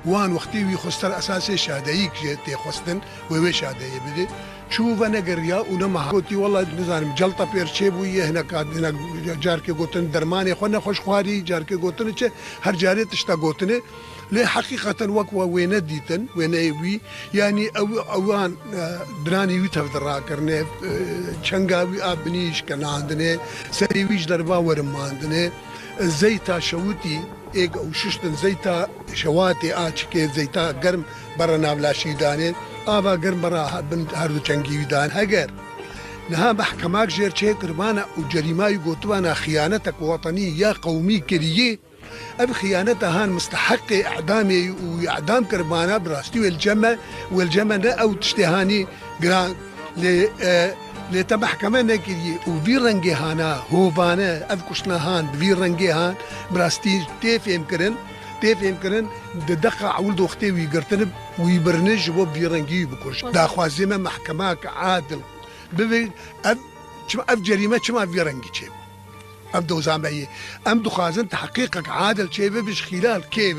وان وقتی وی خستر اساسی شاده‌ای که تی خستن و شاده‌ای بده شوف انا قريا ونما قلت والله نزانم جلطه بيرشي بويه هناك هنا جاركي قوتن درماني خونا خوش خواري جاركي قوتن هر جاري تشتا قوتن لي حقيقه وكوا وين ديتن وين وي يعني اوان دراني ويتف دراكرني چنگاوي ابنيش كان عندنا سريويج دربا ورم عندنا زيتا شوتي ايج او ششتن زيتا شواتي اچكي زيتا گرم برنا بلاشي دانه آبا گرم برا بند هردو چنگی دان اگر نها محکمات جر چه کرمانا و جریمای گوتوانا خیانتك وطنی یا قومی کریه اب خیانتها هان مستحق اعدامي واعدام كرمانا براستي والجمع او تشتهاني جران لتمحكمة نكري وفي رنجي هانا هوفانا اب كشنا هان في رنجي هان براستي تفهم كرن دقة عولد وقتي ويقرتنب ويبرنج وبيرنجي بكرش دا خوازيما محكمة عادل ببي اف جريمة شما بيرنجي شيء ام دو زعما ام دو خازن تحقيقك عادل شيء بش خلال كيف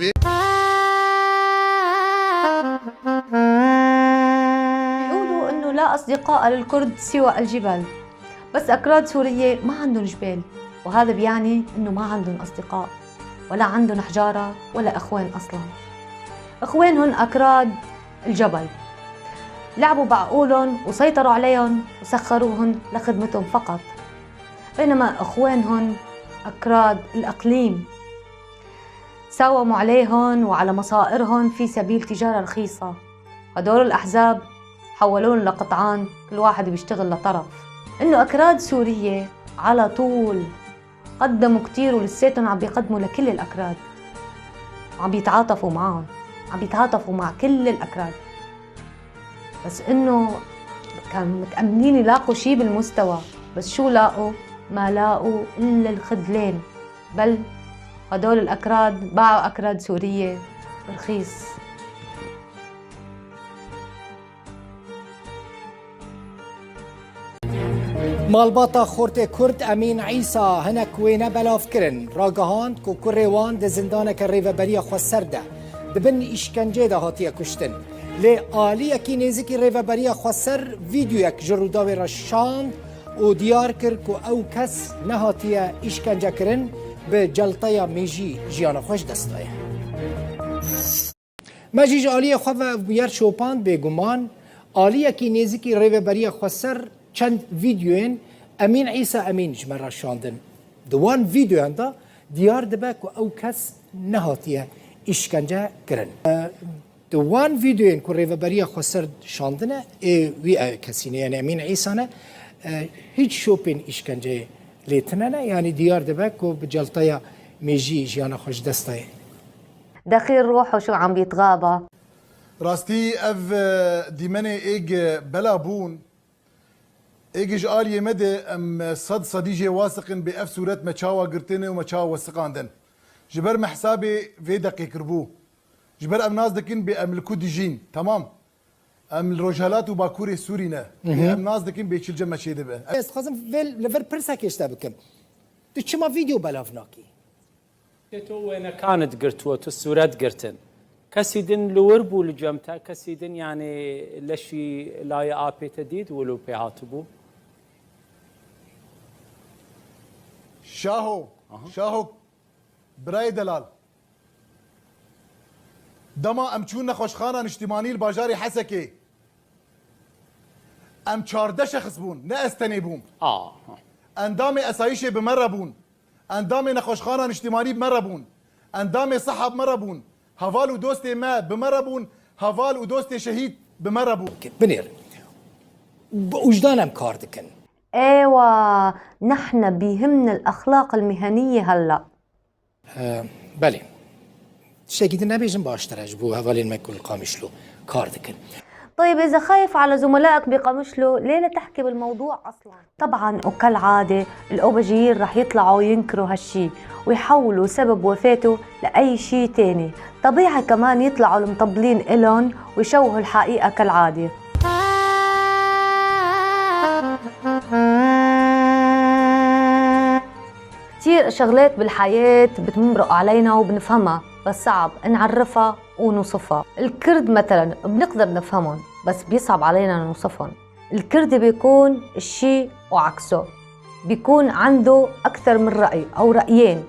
يقولوا انه لا اصدقاء للكرد سوى الجبال، بس اكراد سورية ما عندهم جبال، وهذا بيعني انه ما عندهم اصدقاء ولا عندهم حجارة ولا اخوان اصلا. اخوانهم اكراد الجبل، لعبوا بعقولهم وسيطروا عليهم وسخروهم لخدمتهم فقط، بينما اخوانهم اكراد الاقليم ساوموا عليهم وعلى مصائرهم في سبيل تجارة رخيصة. هدول الاحزاب حولوهم لقطعان كل واحد بيشتغل لطرف. انه اكراد سورية على طول قدموا كتير ولساتهم عم بيقدموا لكل الاكراد، عم بيتعاطفوا معهم، عم بيتعاطفوا مع كل الاكراد، بس انه كانوا متأمنين يلاقوا شيء بالمستوى، بس شو لاقوا؟ ما لاقوا الا الخذلان. بل هدول الاكراد باعوا اكراد سورية رخيص. مالباتا خورت كرد امين عيسى هنك وين بلاف كرن راگهاند کو كريوان د زندان الريفبريه خسرده دبن اشکنجه ده هاتيه كشتن لی آلیه کی نزدیکی ريفبريه خسر ویدیو یک جروداوی را شاند و دیار کرد که او کس نهاتیه اشکنجه کرن به جلطه میجی جیان خوش دستایه. مجیج آلیه خواه و بیر شوپاند بگمان آلیه کی نزدیکی ريفبريه خسر چند ویدیوین امین عیسی امین جمره شاندن. دوان ویدیو هنده دیار دبه که او کس نهاتیه اشکنجه کرن. دوان ویدیوین که ریوبریا خسر شاندنه وی کسی نه، یعنی امین عیسی نه هیچ شوپین اشکنجه لیتنه نه، یعنی دیار دبه که بجلطه میجی جیانا خوش دستایه. دخيل روحه شو عم بيتغابى. راستي اف ديمني ايج بلابون ايجي آلية مدى ام صد صديجي واثقن باف صورت مچاوا قرتنه ومچاوا وثقاندن جبر محسابي في دقيق ربو جبر ام ناس دكن بام الكود جين تمام ام الرجالات وباكوري سورينا ام ناس دكن بيچل جمع شيده به است خازم لفر برسك اشتبكم تو چما فيديو بلافناكي تو وين كانت قرتو تو الصورات قرتن كسيدن لوربو لجمتا كسيدن يعني لشي لا يابي تديد ولو بيعاتبو شاهو براي دلال دما ام چون خوشخانه اجتماعی الباجاري حسكي ام 14 شخص بون نه استني بون اندامي اسايشه بمره بون اندامي نخوشخانه اجتماعي بمره بون اندامي صحاب مره بون هفال ودوستي ما بمره بون هفال ودوستي شهيد بمره بون بنير وجدانم كار دكن ايوه نحن بيهمنا الاخلاق المهنيه هلا بله شاكيد نبيجن باشترج بو هفالين ما يكون قامشلو كار دكن. طيب اذا خايف على زملائك بقمشلو ليه لا تحكي بالموضوع اصلا؟ طبعا وكالعاده الاوبجيين رح يطلعوا ينكروا هالشي ويحولوا سبب وفاته لاي شي تاني، طبيعي كمان يطلعوا المطبلين الون ويشوهوا الحقيقه كالعاده. كتير شغلات بالحياة بتمرق علينا وبنفهمها، بس صعب نعرفها ونوصفها. الكرد مثلا بنقدر نفهمهم بس بيصعب علينا نوصفهم. الكرد بيكون الشيء وعكسه، بيكون عنده أكثر من رأي أو رأيين،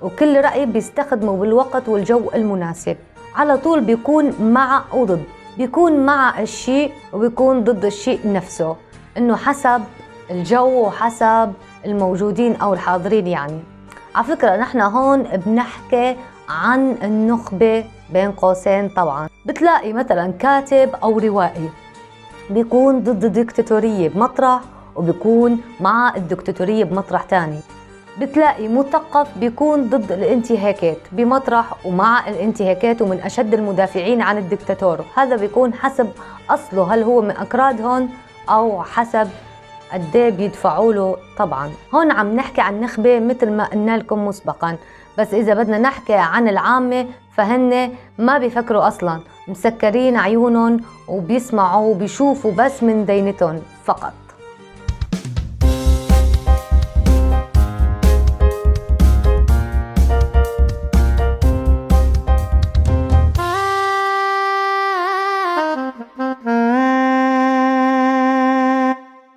وكل رأي بيستخدمه بالوقت والجو المناسب. على طول بيكون مع وضد، بيكون مع الشيء وبيكون ضد الشيء نفسه، إنه حسب الجو وحسب الموجودين أو الحاضرين. يعني على فكرة نحن هون بنحكي عن النخبة بين قوسين. طبعا بتلاقي مثلا كاتب أو روائي بيكون ضد الدكتاتورية بمطرح وبيكون مع الدكتاتورية بمطرح تاني. بتلاقي مثقف بيكون ضد الانتهاكات بمطرح ومع الانتهاكات ومن أشد المدافعين عن الدكتاتور. هذا بيكون حسب أصله، هل هو من أكرادهم أو حسب قديه بيدفعوا له. طبعا هون عم نحكي عن نخبة مثل ما قلنا لكم مسبقا، بس إذا بدنا نحكي عن العامة فهن ما بيفكروا أصلا، مسكرين عيونهم وبيسمعوا وبيشوفوا بس من دينتهم فقط.